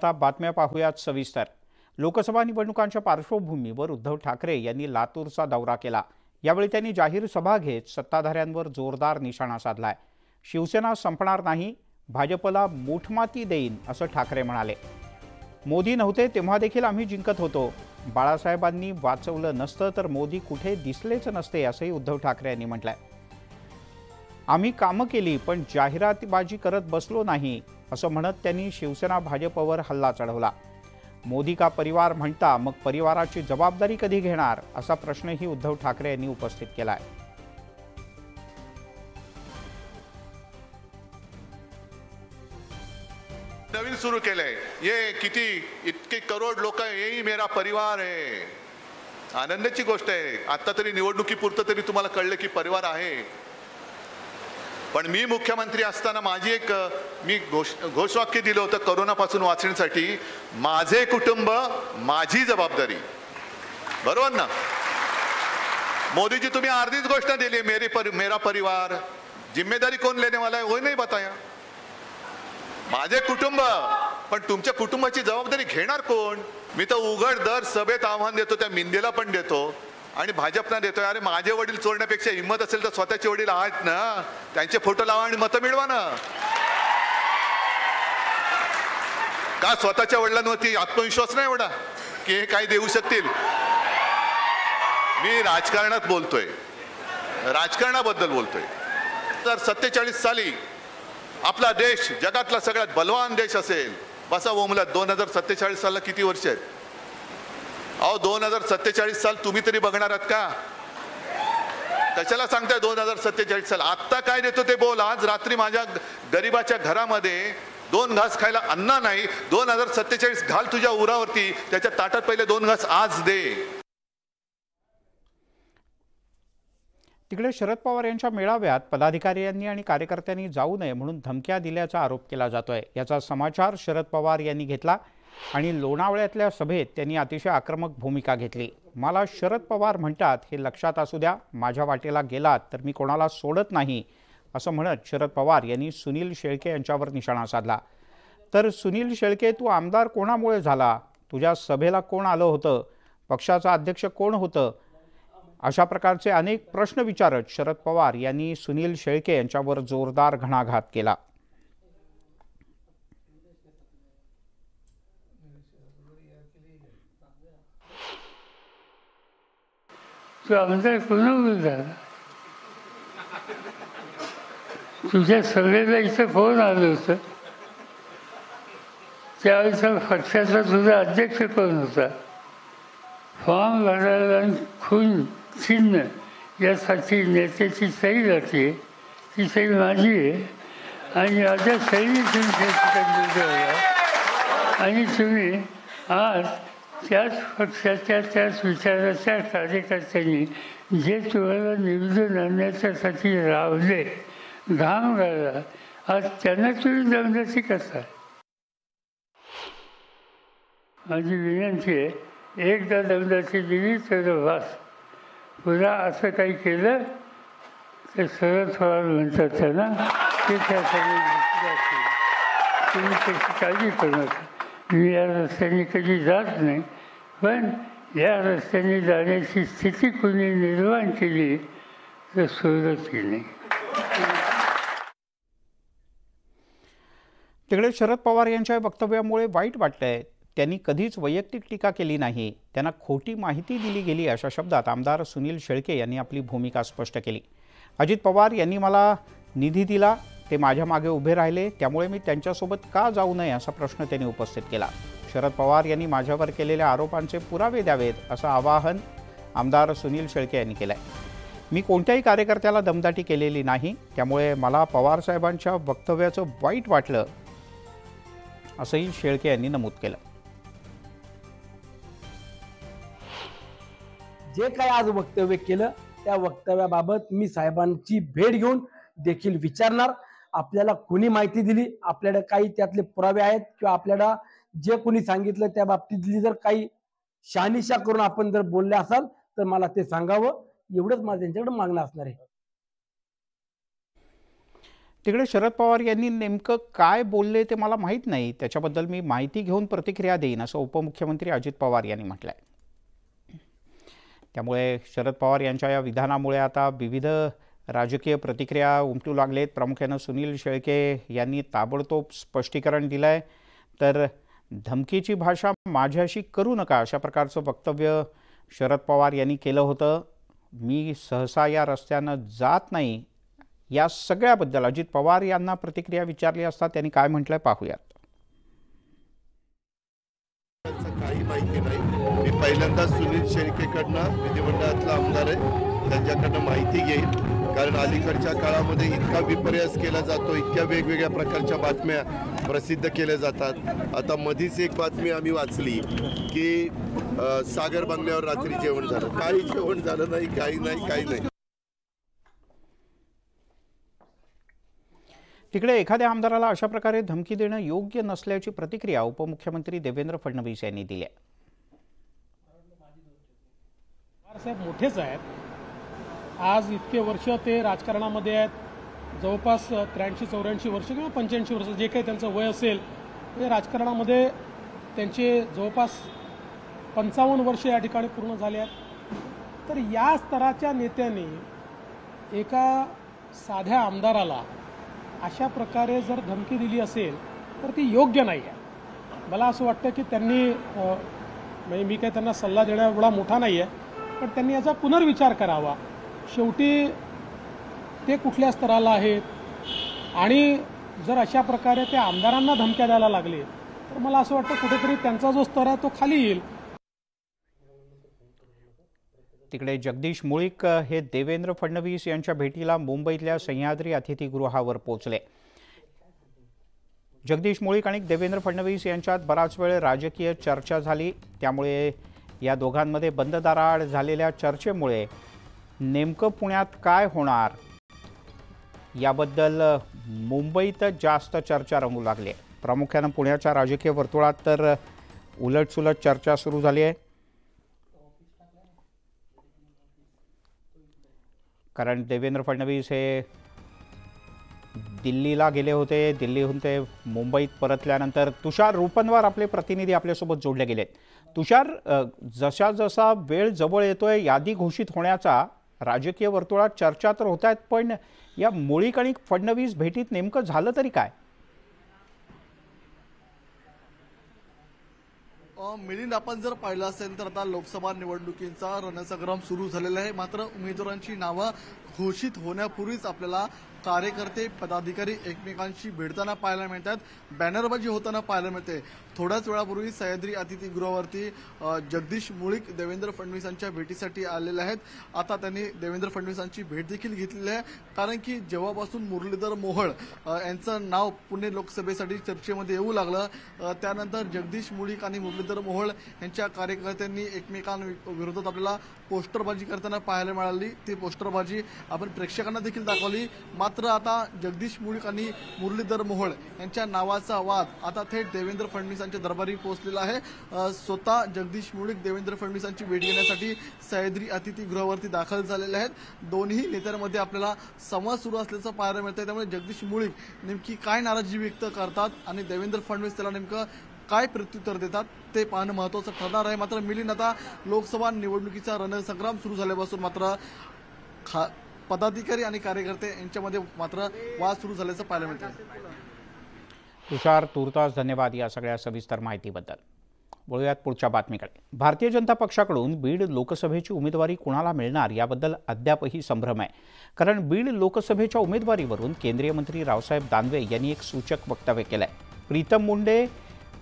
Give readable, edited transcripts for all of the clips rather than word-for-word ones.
आता बातम्या पाहूयात सविस्तर। लोकसभा निवडणुकांच्या पार्श्वभूमीवर उद्धव ठाकरे यांनी लातूरचा दौरा केला। यावेळी त्यांनी जाहीर सभा घेत सत्ताधाऱ्यांवर जोरदार निशाणा साधलाय। शिवसेना संपणार नाही, भाजपला मूठमाती देईन असं ठाकरे म्हणाले। मोदी नव्हते तेव्हा देखील आम्ही जिंकत होतो, बाळासाहेबांनी वाचवलं नसतं तर मोदी कुठे दिसलेच नसते असंही उद्धव ठाकरे यांनी म्हटलंय। आम्ही कामं केली पण जाहिरातबाजी करत बसलो नाही असं म्हणत त्यांनी शिवसेना भाजपवर हल्ला चढवला। मोदी का परिवार म्हणता, मग परिवाराची जबाबदारी कधी घेणार असा प्रश्नही उद्धव ठाकरे यांनी उपस्थित केलाय। नवीन सुरू केलंय, ये किती इतके करोड लोक, यही मेरा परिवार आहे। आनंदाची गोष्ट आहे। आता तरी निवडणुकीपुरतं तरी तुम्हाला कळलं की परिवार आहे। पण मी मुख्यमंत्री असताना मी घोषवाक्य दिलं होतं कोरोनापासून वाचण्यासाठी, माझे कुटुंब माझी जबाबदारी, बरोबर ना? मोदीजी तुम्ही अर्धीच गोष्ट दिली, मेरा परिवार, जिम्मेदारी कौन लेने वाला है वो नहीं बताया। माझे कुटुंब, पण तुमच्या कुटुंबाची जबाबदारी घेणार कोण? मी तर उघड दर सभेत आव्हान देतो, त्या मिंदेला पण देतो आणि भाजपना देतोय, अरे माझे वडील चोरण्यापेक्षा हिंमत असेल तर स्वतःचे वडील आहेत ना, त्यांचे फोटो लावा आणि मतं मिळवा ना। का स्वतःच्या वडिलांवरती आत्मविश्वास नाही एवढा की हे काय देऊ शकतील? मी राजकारणात बोलतोय, राजकारणाबद्दल बोलतोय। 2047 साली आपला देश जगातला सगळ्यात बलवान देश असेल। बसा ओमला, 2047 सालला किती वर्ष आहेत? अहो 2047 साल तुम्ही तरी बघणार आहात का? कशाला सांगताय 2047 साल? आत्ता काय देतो ते बोल। आज रात्री माझ्या गरीबाच्या घरामध्ये 2 घास खायला अन्न नाही, 2047 घाल तुझ्या उरावरती, त्याच्या ताटात पहिले 2 घास आज दे। तिकडे शरद पवार यांच्या मेळाव्यात पदाधिकाऱ्यांनी आणि कार्यकर्त्यांनी जाऊ नये म्हणून धमक्या दिल्याचा आरोप केला जातोय। याचा समाचार शरद पवार यांनी घेतला आणि लोणावळ्यातल्या सभेत त्यांनी अतिशय आक्रमक भूमिका घेतली। मला शरद पवार म्हणतात हे लक्षात असू द्या, माझ्या वाटेला गेलात तर मी कोणाला सोडत नाही असं म्हणत शरद पवार यांनी सुनील शेळके यांच्यावर निशाणा साधला। तर सुनील शेळके, तू आमदार कोणामुळे झाला? तुझ्या सभेला कोण आलं होतं? पक्षाचा अध्यक्ष कोण होतं? अशा प्रकारचे अनेक प्रश्न विचारत शरद पवार यांनी सुनील शेळके यांच्यावर जोरदार घणाघात केला। तू आमदार कोणामुळे झाला? तुझ्या सगळ्याला इथं फोन आलं होतं, त्यावेळेचा पक्षाचा तुझा अध्यक्ष कोण होता? फॉर्म भरायला खून चिन्ह यासाठी नेत्याची सही जाते, ती सही माझी आहे आणि माझ्या सहीने तुम्ही आणि तुम्ही आज त्याच पक्षाच्या त्याच विचाराच्या कार्यकर्त्यांनी जे तुम्हाला निवडून आणण्याच्यासाठी रावले, घाम गाळला, आज त्यांना तुम्ही दमदाटी करता। माझी विनंती आहे, एकदा दमदाटी दिली तर वास, पुन्हा असं काही केलं तर शरद पवार म्हणतात त्यांना, ते त्यासाठी तुम्ही त्याची काळजी करू नका। मी या रस्त्याने कधी जात नाही, पण या रस्त्याने जाण्याची स्थिती कोणी निर्माण केली तर सोडत नाही। तिकडे शरद पवार यांच्या वक्तव्यामुळे वाईट वाटतंय। त्यांनी कधीच वैयक्तिक टीका केली नाही, त्यांना खोटी माहिती दिली गेली अशा शब्दात आमदार सुनील शेळके यांनी आपली भूमिका स्पष्ट केली। अजित पवार यांनी मला निधी दिला, ते माझ्या मागे उभे राहिले, त्यामुळे मी त्यांच्यासोबत का जाऊ नये असा प्रश्न त्यांनी उपस्थित केला। शरद पवार यांनी माझ्यावर केलेल्या आरोपांचे पुरावे द्यावेत असं आवाहन आमदार सुनील शेळके यांनी केलंय। मी कोणत्याही कार्यकर्त्याला दमदाटी केलेली नाही, त्यामुळे मला पवार साहेबांच्या वक्तव्याचं वाईट वाटलं असंही शेळके यांनी नमूद केलं। जे काही आज वक्तव्य केलं त्या वक्तव्याबाबत मी साहेबांची भेट घेऊन देखील विचारणार। आपल्याला कोणी माहिती दिली, आपल्याला काही त्यातले पुरावे आहेत किंवा आपल्याला जे कोणी सांगितलं त्या बाबतीतली जर काही शहानिशा करून आपण जर बोलले असाल तर मला ते सांगावं, एवढंच माझं त्यांच्याकडे मागणं असणार आहे। तिकडे शरद पवार यांनी नेमकं काय बोलले ते मला माहीत नाही, त्याच्याबद्दल मी माहिती घेऊन प्रतिक्रिया देईन असं उपमुख्यमंत्री अजित पवार यांनी म्हटलंय. त्यामुळे शरद पवार यांच्या या विधानामुळे आता विविध राजकीय प्रतिक्रिया उमटू लागलेत. प्रामुख्यानं सुनील शेळके यांनी ताबडतोब स्पष्टीकरण दिलंय. तर धमकीची भाषा माझ्याशी करू नका अशा प्रकारचं वक्तव्य शरद पवार यांनी केलं होतं. मी सहसा या रस्त्यानं जात नाही, या सगळ्याबद्दल अजित पवार यांना प्रतिक्रिया विचारली असता त्यांनी काय म्हटलंय पाहूयात. काही माहिती नाही. मी पहिल्यांदा सुनील शेळकेकडनं, विधिमंडळातला आमदार आहे, त्यांच्याकडनं माहिती घेईल. कारण अलीकडच्या काळामध्ये इतका विपर्यास केला जातो, इतक्या वेगवेगळ्या प्रकारच्या बातम्या प्रसिद्ध केल्या जातात. आता मधीच एक बातमी आम्ही वाचली की सागर बंगल्यावर रात्री जेवण झालं. काही जेवण झालं नाही, काही नाही. तिकडे एखाद्या आमदाराला अशा प्रकारे धमकी देणं योग्य नसल्याची प्रतिक्रिया उपमुख्यमंत्री देवेंद्र फडणवीस यांनी दिली आहे. साहेब मोठेच आहेत. आज इतके वर्ष ते राजकारणामध्ये आहेत. जवळपास 83-84 वर्ष किंवा 85 वर्ष जे काही त्यांचं वय असेल ते राजकारणामध्ये त्यांचे जवळपास 55 वर्ष या ठिकाणी पूर्ण झाले आहेत. तर या स्तराच्या नेत्याने एका साध्या आमदाराला अशा प्रकारे जर धमकी दिली असेल तर ती योग्य नाही आहे. मला असं वाटतं की त्यांनी म्हणजे मी काही त्यांना सल्ला देण्या एवढा मोठा नाही आहे, पण त्यांनी याचा पुनर्विचार करावा. शेवटी ते कुठल्या स्तराला आहेत आणि जर अशा प्रकारे ते आमदारांना धमक्या द्यायला लागले तर मला असं वाटतं कुठेतरी त्यांचा जो स्तर आहे तो खाली येईल. तिकडे जगदीश मुळीक हे देवेंद्र फडणवीस यांच्या भेटीला मुंबईतल्या सह्याद्री अतिथीगृहावर पोहोचले. जगदीश मुळीक आणि देवेंद्र फडणवीस यांच्यात बराच वेळ राजकीय चर्चा झाली. त्यामुळे या दोघांमध्ये बंद दाराआड झालेल्या चर्चेमुळे नेमकं पुण्यात काय होणार याबद्दल मुंबईत जास्त चर्चा रंगू लागली. प्रामुख्यानं पुण्याच्या राजकीय वर्तुळात तर उलटसुलट चर्चा सुरू झाली आहे. कारण देवेंद्र फडणवीस हे दिल्लीला गेले होते. दिल्लीहून ते मुंबईत परतल्यानंतर तुषार रूपनवार आपले प्रतिनिधी आपल्यासोबत जोडले गेलेत. तुषार, जसा जसा वेळ जवळ येतोय यादी घोषित होण्याचा राजकीय वर्तुळात चर्चा तर होत आहेत, पण या मुळीक आणि फडणवीस भेटीत नेमकं झालं तरी काय? मिलिंद, आपण जर पाहिलं असेल तर आता लोकसभा निवडणुकीचा रणसंग्राम सुरू झालेला आहे. मात्र उमेदवारांची नावं घोषित होण्यापूर्वीच आपल्याला कार्यकर्ते पदाधिकारी एकमेकांशी भेटताना पाहायला मिळतात, बॅनरबाजी होताना पाहायला मिळते. थोड्याच वेळापूर्वी सह्याद्री अतिथीगृहावरती जगदीश मुळीक देवेंद्र फडणवीसांच्या भेटीसाठी आलेले आहेत. आता त्यांनी देवेंद्र फडणवीसांची भेट देखील घेतलेली आहे. कारण की जेव्हापासून मुरलीधर मोहोळ यांचं नाव पुणे लोकसभेसाठी चर्चेमध्ये येऊ लागलं, त्यानंतर जगदीश मुळीक आणि मुरलीधर मोहोळ यांच्या कार्यकर्त्यांनी एकमेकांविरोधात आपल्याला पोस्टरबाजी करताना पाहायला मिळाली. ती पोस्टरबाजी आपण प्रेक्षकांना देखील दाखवली. मात्र आता जगदीश मुळीक आणि मुरलीधर मोहोळ यांच्या नावाचा वाद आता थेट देवेंद्र फडणवीसांच्या दरबारी पोहोचलेला आहे. स्वतः जगदीश मुळीक देवेंद्र फडणवीसांची भेट घेण्यासाठी सह्याद्री अतिथीगृहावरती दाखल झालेले आहेत. दोन्ही नेत्यांमध्ये आपल्याला संवाद सुरू असल्याचं पाहायला मिळतंय. त्यामुळे जगदीश मुळीक नेमकी काय नाराजी व्यक्त करतात आणि देवेंद्र फडणवीस त्याला नेमकं काय प्रत्युत्तर देतात ते पाहणं महत्त्वाचं ठरणार आहे. मात्र मिलिंद, आता लोकसभा निवडणुकीचा रणसंग्राम सुरू झाल्यापासून मात्र पदाधिकारी आणि कार्यकर्ते यांच्यामध्ये मात्र वाद सुरू झाल्याचं पाहायला मिळतं. तुषार, तूर्तास धन्यवाद या सगळ्या सविस्तर माहितीबद्दल. बोलूयात पुढच्या बातमीकडे. भारतीय जनता पक्षाकडून बीड लोकसभेची उमेदवारी कुणाला मिळणार याबद्दल अद्यापही संभ्रम आहे. कारण बीड लोकसभेच्या उमेदवारीवरून केंद्रीय मंत्री रावसाहेब दानवे यांनी एक सूचक वक्तव्य केलं आहे. प्रीतम मुंडे,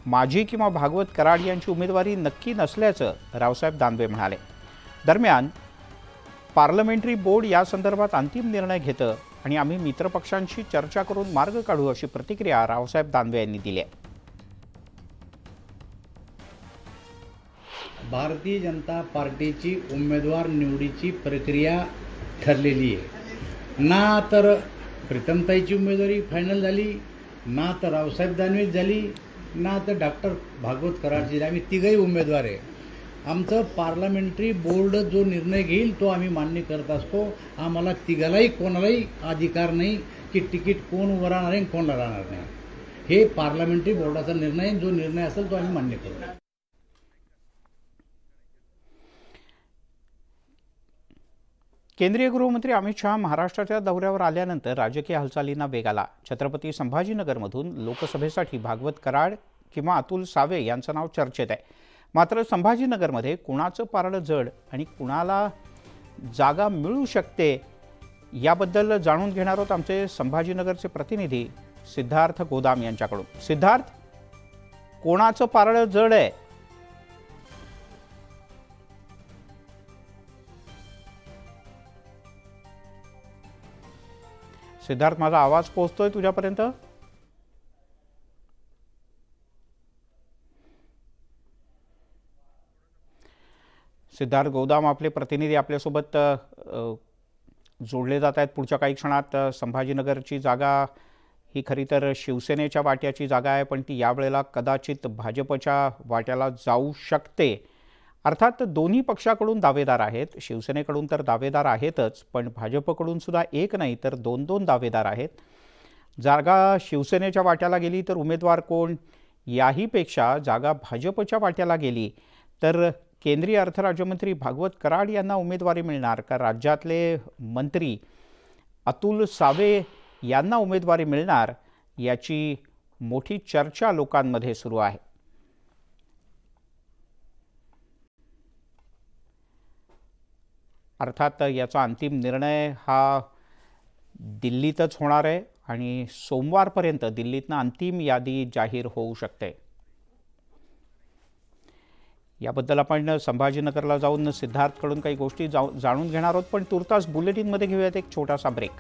माजी किंवा भागवत कराड यांची उमेदवारी नक्की नसल्याचं रावसाहेब दानवे म्हणाले. दरम्यान पार्लमेंटरी बोर्ड या संदर्भात अंतिम निर्णय घेतं आणि आम्ही मित्रपक्षांशी चर्चा करून मार्ग काढू अशी प्रतिक्रिया रावसाहेब दानवे यांनी दिली आहे. भारतीय जनता पार्टीची उमेदवार निवडीची प्रक्रिया ठरलेली आहे. ना तर प्रीतमताईची उमेदवारी फायनल झाली, ना तर रावसाहेब दानवे झाली, ना तर डॉक्टर भागवत कराडची. आम्ही तिघही उमेदवार आहे. आमचं पार्लमेंटरी बोर्ड जो निर्णय घेईल तो आम्ही मान्य करत असतो. आम्हाला तिघालाही कोणालाही अधिकार नाही की तिकीट कोण उभं राहणार आहे कोण राहणार नाही. हे पार्लमेंटरी बोर्डाचा निर्णय, जो निर्णय असेल तो आम्ही मान्य करू. केंद्रीय गृहमंत्री अमित शहा महाराष्ट्राच्या दौऱ्यावर आल्यानंतर राजकीय हालचालींना वेग आला. छत्रपती संभाजीनगरमधून लोकसभेसाठी भागवत कराड किंवा अतुल सावे यांचं नाव चर्चेत आहे. मात्र संभाजीनगरमध्ये कुणाचं पारडं जड आणि कुणाला जागा मिळू शकते याबद्दल जाणून घेणार आहोत आमचे संभाजीनगरचे प्रतिनिधी सिद्धार्थ गोदाम यांच्याकडून. सिद्धार्थ, कोणाचं पारडं जड आहे? सिद्धार्थ, माझा आवाज पोहोचतोय तुझ्यापर्यंत? सिद्धार्थ गोदाम आपले प्रतिनिधी आपल्यासोबत जोडले जात आहेत. पुढच्या काही क्षणात संभाजीनगरची जागा ही खरी तर शिवसेनेच्या वाट्याची जागा आहे, पण ती यावेळेला कदाचित भाजपच्या वाट्याला जाऊ शकते. अर्थात दोन्ही पक्षाकडून दावेदार आहेत. शिवसेनेकडून तर दावेदार आहेतच, पण भाजपकडून सुद्धा एक नाही तर दोन दोन दावेदार आहेत. जागा शिवसेनेच्या वाट्याला गेली तर उमेदवार कोण याहीपेक्षा जागा भाजपच्या वाट्याला गेली तर केंद्रीय अर्थ राज्यमंत्री भागवत कराड यांना उमेदवारी मिळणार का राज्यातले मंत्री अतुल सावे यांना उमेदवारी मिळणार याची मोठी चर्चा लोकांमध्ये सुरू आहे. अर्थात याचा अंतिम निर्णय हा दिल्लीतच होणार आहे आणि सोमवारपर्यंत दिल्लीतनं अंतिम यादी जाहीर होऊ शकते. याबद्दल आपण संभाजीनगरला जाऊन सिद्धार्थकडून काही गोष्टी जाणून घेणार आहोत, पण तुर्तास बुलेटिनमध्ये घेऊयात एक छोटासा ब्रेक.